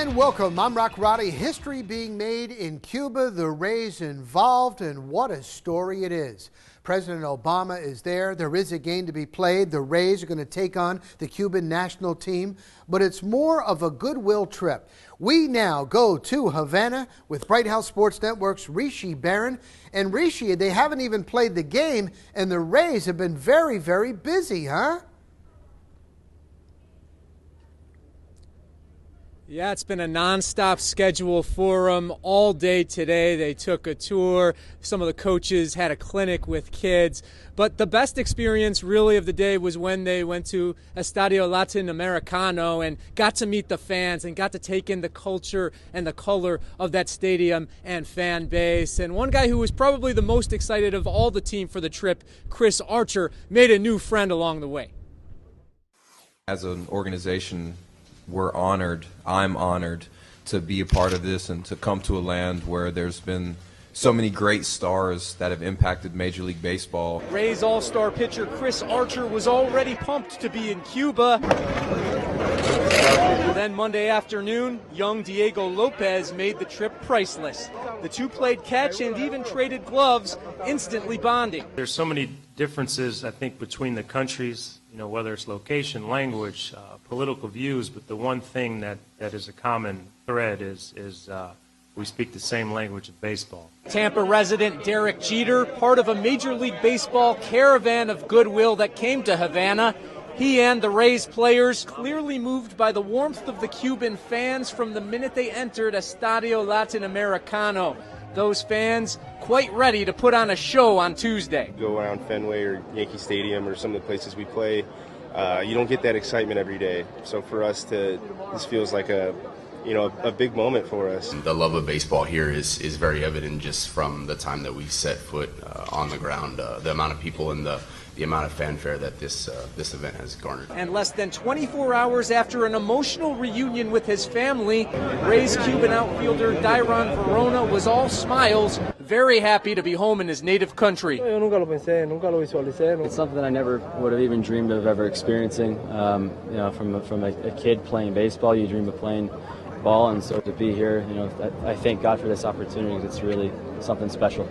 And welcome, I'm Rock Roddy. History being made in Cuba, the Rays involved, and what a story it is. President Obama is there. There is a game to be played. The Rays are going to take on the Cuban national team, but it's more of a goodwill trip. We now go to Havana with Bright House Sports Network's Rishi Barran. And Rishi, they haven't even played the game, and the Rays have been very, very busy, huh? Yeah, it's been a nonstop schedule for them all day today. They took a tour. Some of the coaches had a clinic with kids. But the best experience really of the day was when they went to Estadio Latinoamericano and got to meet the fans and got to take in the culture and the color of that stadium and fan base. And one guy who was probably the most excited of all the team for the trip, Chris Archer, made a new friend along the way. As an organization, I'm honored to be a part of this and to come to a land where there's been so many great stars that have impacted Major League Baseball. Rays all-star pitcher Chris Archer was already pumped to be in Cuba. Then Monday afternoon, young Diego Lopez made the trip priceless. The two played catch and even traded gloves, instantly bonding. There's so many differences, I think, between the countries, whether it's location, language, political views, but the one thing that is a common thread is we speak the same language of baseball. Tampa resident Derek Jeter, part of a Major League Baseball caravan of goodwill that came to Havana. He and the Rays players clearly moved by the warmth of the Cuban fans from the minute they entered Estadio Latinoamericano. Those fans quite ready to put on a show on Tuesday. Go around Fenway or Yankee Stadium or some of the places we play. You don't get that excitement every day. So for us this feels like a big moment for us. The love of baseball here is very evident just from the time that we set foot on the ground. The amount of people and the amount of fanfare that this event has garnered. And less than 24 hours after an emotional reunion with his family, Rays Cuban outfielder Dairon Verona was all smiles, very happy to be home in his native country. It's something that I never would have even dreamed of ever experiencing. From a kid playing baseball, you dream of playing ball, and so to be here, I thank God for this opportunity. It's really something special.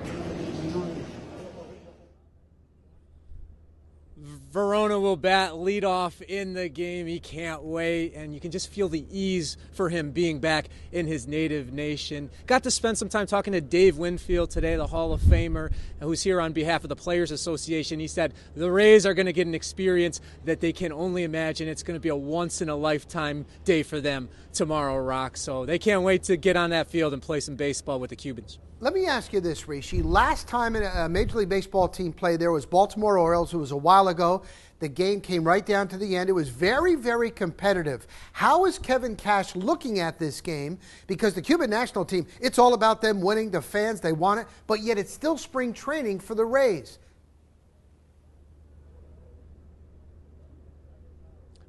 Verona will bat leadoff in the game. He can't wait, and you can just feel the ease for him being back in his native nation. Got to spend some time talking to Dave Winfield today, the Hall of Famer, who's here on behalf of the Players Association. He said the Rays are going to get an experience that they can only imagine. It's going to be a once-in-a-lifetime day for them tomorrow, Rock. So they can't wait to get on that field and play some baseball with the Cubans. Let me ask you this, Rishi. Last time a Major League Baseball team played there was Baltimore Orioles. It was a while ago. The game came right down to the end. It was very, very competitive. How is Kevin Cash looking at this game? Because the Cuban national team, it's all about them winning. The fans, they want it. But yet it's still spring training for the Rays.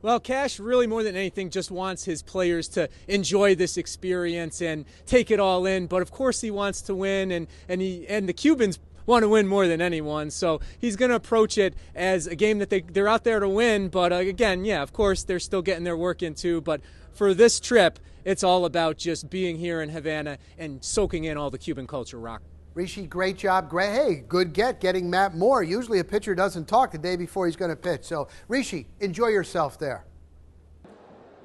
Well, Cash really more than anything just wants his players to enjoy this experience and take it all in. But of course he wants to win, and the Cubans want to win more than anyone. So he's going to approach it as a game that they're out there to win. But again, yeah, of course they're still getting their work in too. But for this trip, it's all about just being here in Havana and soaking in all the Cuban culture, Rock. Rishi, great job. Hey, good getting Matt Moore. Usually a pitcher doesn't talk the day before he's going to pitch. So, Rishi, enjoy yourself there.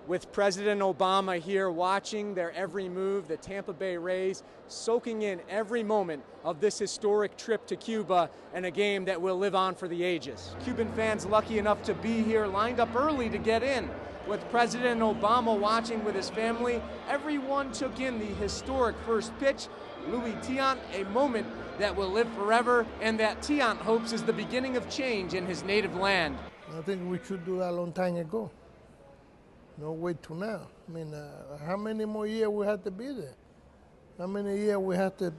With President Obama here watching their every move, the Tampa Bay Rays soaking in every moment of this historic trip to Cuba and a game that will live on for the ages. Cuban fans lucky enough to be here lined up early to get in. With President Obama watching with his family, everyone took in the historic first pitch. Louis Tiant, a moment that will live forever and that Tiant hopes is the beginning of change in his native land. I think we should do that a long time ago. No wait till now. I mean, how many more years we have to be there? How many years we have to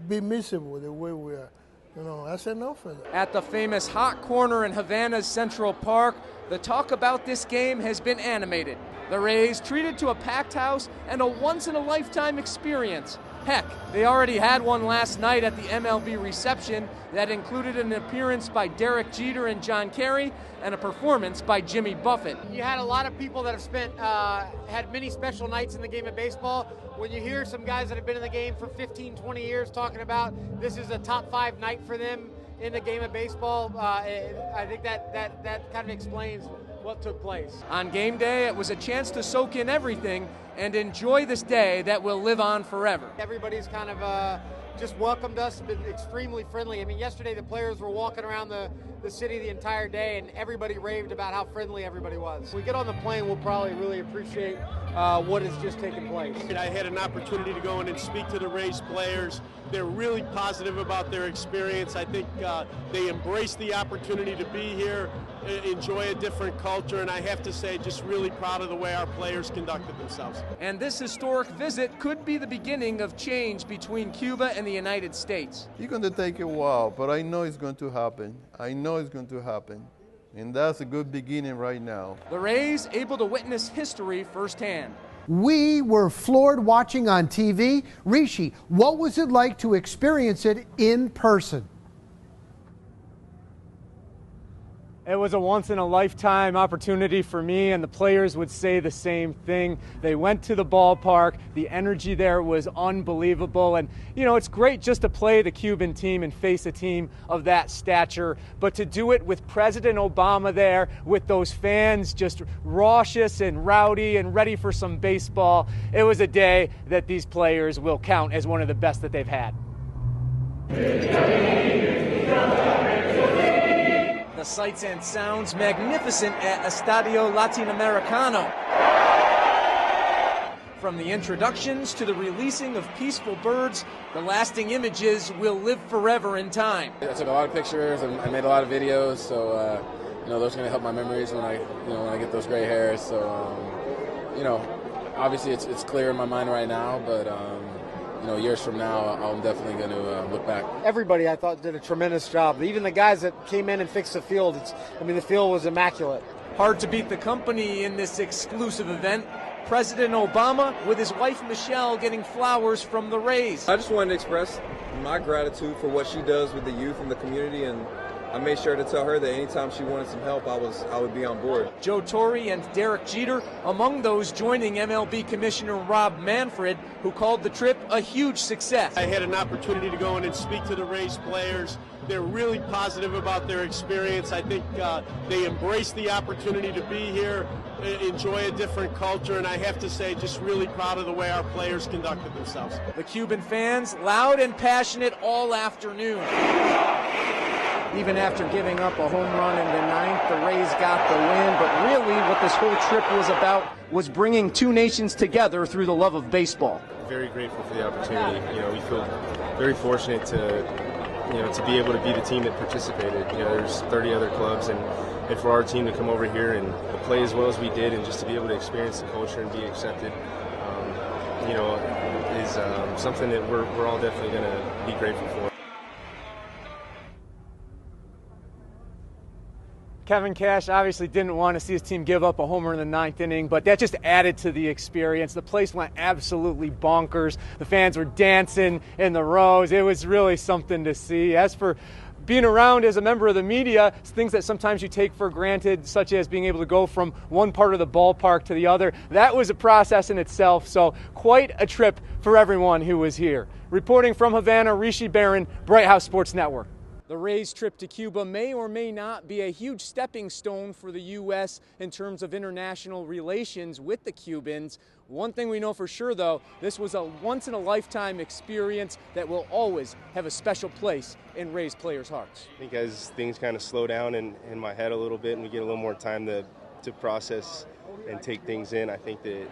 be miserable the way we are? That's enough of that. At the famous hot corner in Havana's Central Park, the talk about this game has been animated. The Rays treated to a packed house and a once-in-a-lifetime experience. Heck, they already had one last night at the MLB reception that included an appearance by Derek Jeter and John Kerry and a performance by Jimmy Buffett. You had a lot of people that have had many special nights in the game of baseball. When you hear some guys that have been in the game for 15, 20 years talking about this is a top 5 night for them in the game of baseball, I think that kind of explains what took place. On game day, it was a chance to soak in everything and enjoy this day that will live on forever. Everybody's kind of just welcomed us, been extremely friendly. I mean, yesterday the players were walking around the city the entire day, and everybody raved about how friendly everybody was. When we get on the plane, we'll probably really appreciate what has just taken place. I had an opportunity to go in and speak to the Rays players. They're really positive about their experience. I think they embrace the opportunity to be here, enjoy a different culture, and I have to say, just really proud of the way our players conducted themselves. And this historic visit could be the beginning of change between Cuba and the United States. It's going to take a while, but I know it's going to happen. I know it's going to happen. And that's a good beginning right now. The Rays able to witness history firsthand. We were floored watching on TV. Rishi, what was it like to experience it in person? It was a once-in-a-lifetime opportunity for me, and the players would say the same thing. They went to the ballpark. The energy there was unbelievable. And, you know, it's great just to play the Cuban team and face a team of that stature, but to do it with President Obama there, with those fans just raucous and rowdy and ready for some baseball, it was a day that these players will count as one of the best that they've had. The sights and sounds magnificent at Estadio Latinoamericano. From the introductions to the releasing of peaceful birds, the lasting images will live forever in time. I took a lot of pictures and I made a lot of videos, so those are going to help my memories when I get those gray hairs. So obviously it's clear in my mind right now, but years from now, I'm definitely going to look back. Everybody, I thought, did a tremendous job. Even the guys that came in and fixed the field, the field was immaculate. Hard to beat the company in this exclusive event. President Obama with his wife Michelle getting flowers from the Rays. I just wanted to express my gratitude for what she does with the youth and the community, and I made sure to tell her that anytime she wanted some help, I would be on board. Joe Torre and Derek Jeter among those joining MLB Commissioner Rob Manfred, who called the trip a huge success. I had an opportunity to go in and speak to the Rays players. They're really positive about their experience. I think they embrace the opportunity to be here, enjoy a different culture, and I have to say, just really proud of the way our players conducted themselves. The Cuban fans, loud and passionate all afternoon. Even after giving up a home run in the ninth, the Rays got the win. But really, what this whole trip was about was bringing two nations together through the love of baseball. Very grateful for the opportunity. We feel very fortunate to be able to be the team that participated. There's 30 other clubs, and for our team to come over here and play as well as we did, and just to be able to experience the culture and be accepted, is something that we're all definitely going to be grateful for. Kevin Cash obviously didn't want to see his team give up a homer in the ninth inning, but that just added to the experience. The place went absolutely bonkers. The fans were dancing in the rows. It was really something to see. As for being around as a member of the media, things that sometimes you take for granted, such as being able to go from one part of the ballpark to the other, that was a process in itself. So quite a trip for everyone who was here. Reporting from Havana, Rishi Barran, Bright House Sports Network. The Rays' trip to Cuba may or may not be a huge stepping stone for the U.S. in terms of international relations with the Cubans. One thing we know for sure, though, this was a once-in-a-lifetime experience that will always have a special place in Rays players' hearts. I think as things kind of slow down in my head a little bit and we get a little more time to process and take things in, I think that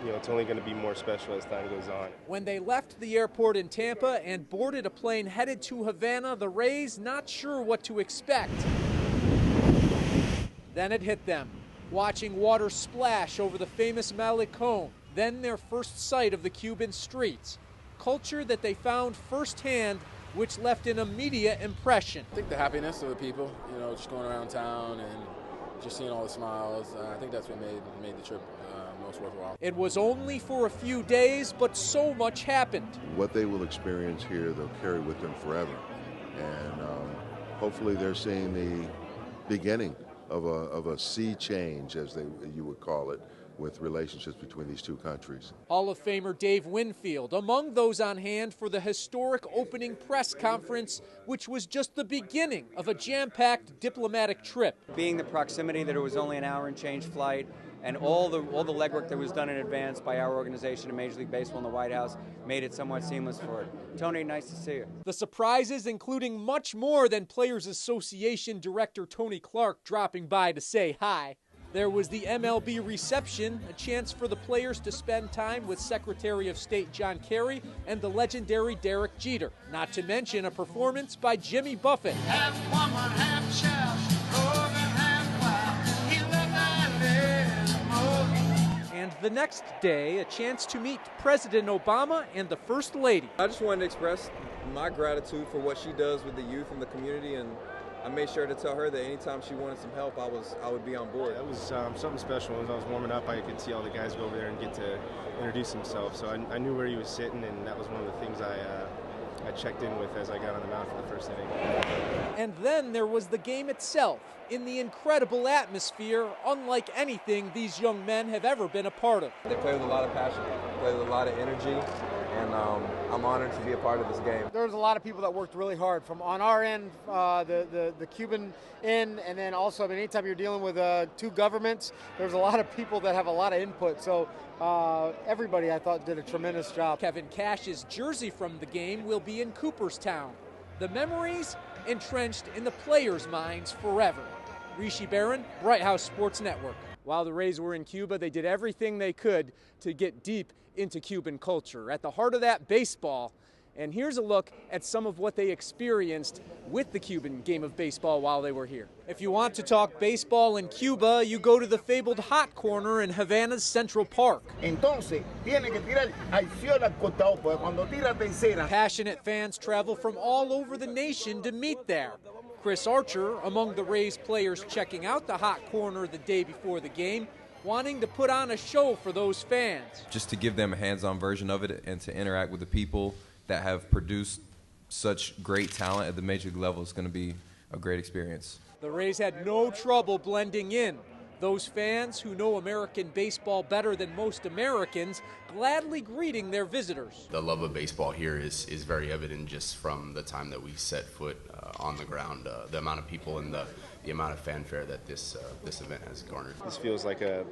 it's only going to be more special as time goes on. When they left the airport in Tampa and boarded a plane headed to Havana, the Rays not sure what to expect. Then it hit them, watching water splash over the famous Malecón, then their first sight of the Cuban streets. Culture that they found firsthand, which left an immediate impression. I think the happiness of the people, just going around town and just seeing all the smiles, I think that's what made the trip most worthwhile. It was only for a few days, but so much happened. What they will experience here, they'll carry with them forever. And hopefully they're seeing the beginning of a sea change, as you would call it, with relationships between these two countries. Hall of Famer Dave Winfield among those on hand for the historic opening press conference, which was just the beginning of a jam-packed diplomatic trip. Being the proximity that it was only an hour and change flight, and all the legwork that was done in advance by our organization and Major League Baseball and the White House made it somewhat seamless for it. Tony, nice to see you. The surprises, including much more than Players Association Director Tony Clark dropping by to say hi. There was the MLB reception, a chance for the players to spend time with Secretary of State John Kerry and the legendary Derek Jeter, not to mention a performance by Jimmy Buffett. Half woman, half child, more than half wild. He loved that little. And the next day, a chance to meet President Obama and the First Lady. I just wanted to express my gratitude for what she does with the youth and the community, and I made sure to tell her that anytime she wanted some help, I would be on board. That was something special. As I was warming up, I could see all the guys go over there and get to introduce themselves. So I knew where he was sitting, and that was one of the things I checked in with as I got on the mound for the first inning. And then there was the game itself, in the incredible atmosphere, unlike anything these young men have ever been a part of. They play with a lot of passion, play with a lot of energy, and I'm honored to be a part of this game. There was a lot of people that worked really hard from on our end, the Cuban end, and then also, I mean, anytime you're dealing with two governments, there's a lot of people that have a lot of input. So everybody, I thought, did a tremendous job. Kevin Cash's jersey from the game will be in Cooperstown. The memories entrenched in the players' minds forever. Rishi Barran, Bright House Sports Network. While the Rays were in Cuba, they did everything they could to get deep into Cuban culture. At the heart of that, baseball. And here's a look at some of what they experienced with the Cuban game of baseball while they were here. If you want to talk baseball in Cuba, you go to the fabled Hot Corner in Havana's Central Park. Passionate fans travel from all over the nation to meet there. Chris Archer, among the Rays players checking out the Hot Corner the day before the game, wanting to put on a show for those fans. Just to give them a hands-on version of it and to interact with the people that have produced such great talent at the major league level is going to be a great experience. The Rays had no trouble blending in. Those fans who know American baseball better than most Americans gladly greeting their visitors. The love of baseball here is very evident just from the time that we set foot on the ground, the amount of people and the amount of fanfare that this event has garnered. This feels like a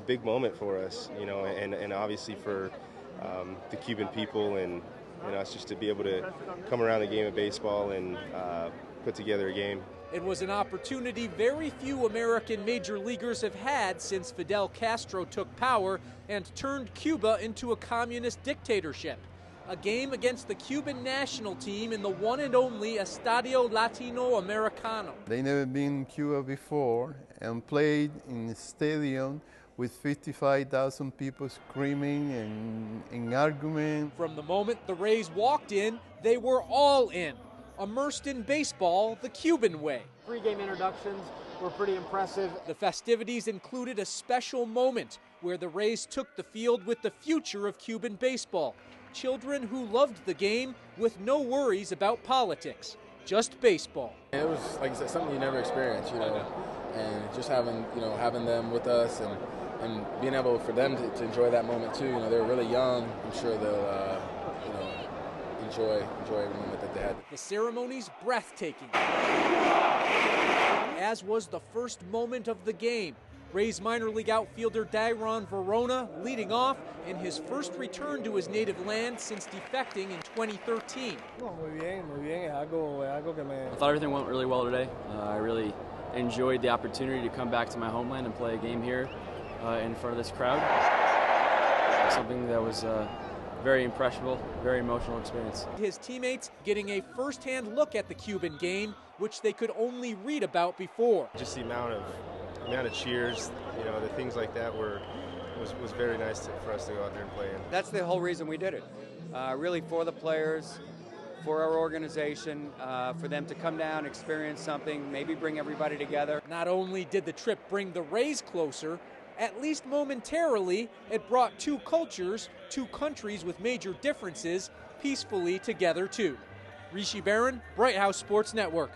big moment for us, and obviously for the Cuban people and us just to be able to come around the game of baseball and put together a game. It was an opportunity very few American major leaguers have had since Fidel Castro took power and turned Cuba into a communist dictatorship. A game against the Cuban national team in the one and only Estadio Latino Americano. They never been in Cuba before and played in a stadium with 55,000 people screaming and arguing. From the moment the Rays walked in, they were all in. Immersed in baseball the Cuban way. Pre-game introductions were pretty impressive. The festivities included a special moment where the Rays took the field with the future of Cuban baseball. Children who loved the game with no worries about politics, just baseball. It was, like I said, something you never experienced, and just having them with us and being able for them to enjoy that moment too. They're really young. I'm sure they'll enjoy every moment that they had. The ceremony's breathtaking, as was the first moment of the game. Rays minor league outfielder Dairon Verona leading off in his first return to his native land since defecting in 2013. I thought everything went really well today. I really enjoyed the opportunity to come back to my homeland and play a game here in front of this crowd. Something that was very impressionable, very emotional experience. His teammates getting a first-hand look at the Cuban game, which they could only read about before. Just the amount of cheers, the things like that was very nice for us to go out there and play in. That's the whole reason we did it. Really for the players, for our organization, for them to come down, experience something, maybe bring everybody together. Not only did the trip bring the Rays closer, at least momentarily, it brought two cultures, two countries with major differences, peacefully together too. Rishi Barran, Bright House Sports Network.